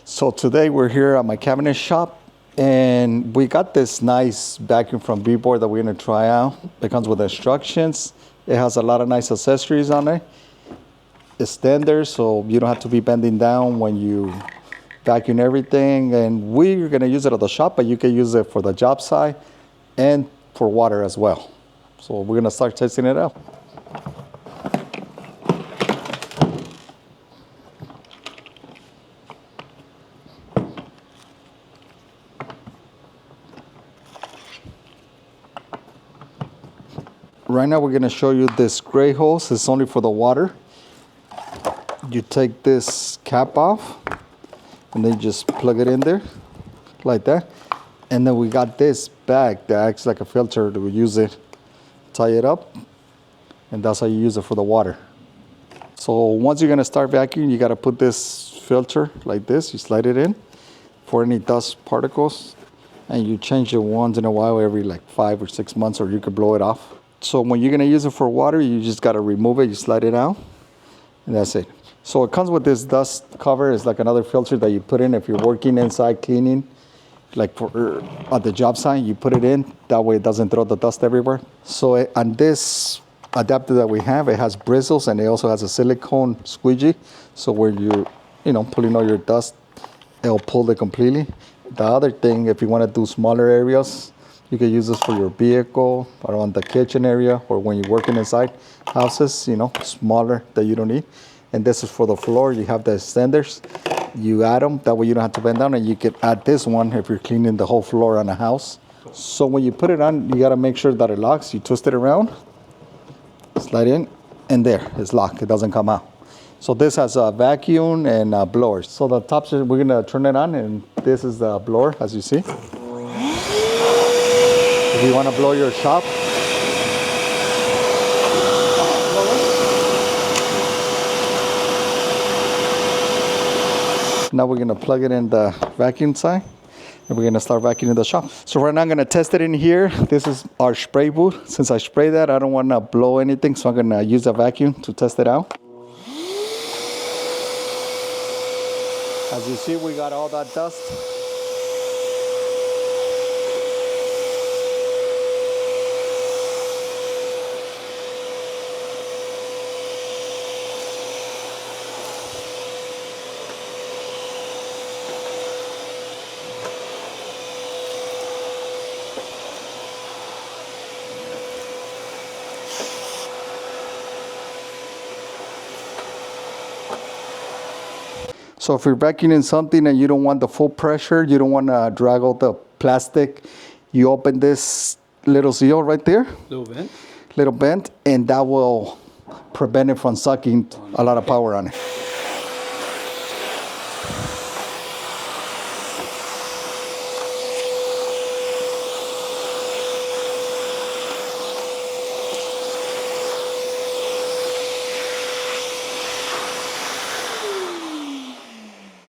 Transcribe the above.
So today we're here at my cabinet shop and we got this nice vacuum from VEVOR that we're gonna try out. It comes with instructions. It has a lot of nice accessories on it. It's standard, so you don't have to be bending down when you vacuum everything. And we're gonna use it at the shop, but you can use it for the job site and for water as well. So we're gonna start testing it out. Right now we're gonna show you this gray hose. It's only for the water. You take this cap off and then you just plug it in there like that. And then we got this bag that acts like a filter that we use it, tie it up, and that's how you use it for the water. So once you're gonna start vacuuming, you gotta put this filter like this. You slide it in for any dust particles, and you change it once in a while, every like 5 or 6 months, or you could blow it off. So when you're gonna use it for water, you just gotta remove it, you slide it out, and that's it. So it comes with this dust cover. It's like another filter that you put in if you're working inside cleaning, like for at the job site, you put it in. That way it doesn't throw the dust everywhere. So on this adapter that we have, it has bristles and it also has a silicone squeegee. So where you're, pulling all your dust, it'll pull it completely. The other thing, if you want to do smaller areas, you can use this for your vehicle or on the kitchen area or when you're working inside houses, smaller that you don't need. And this is for the floor. You have the extenders. You add them. That way you don't have to bend down. And you can add this one if you're cleaning the whole floor on a house. So when you put it on, you got to make sure that it locks. You twist it around, slide in, and there, it's locked. It doesn't come out. So this has a vacuum and a blower. So the top, we're going to turn it on, and this is the blower, as you see. If you want to blow your shop, now we're gonna plug it in the vacuum side and we're gonna start vacuuming the shop. So right now I'm gonna test it in here. This is our spray booth. Since I spray that, I don't wanna blow anything, so I'm gonna use a vacuum to test it out. As you see, we got all that dust. So if you're vacuuming something and you don't want the full pressure, you don't want to drag out the plastic, you open this little seal right there. Little vent, and that will prevent it from sucking a lot of power on it.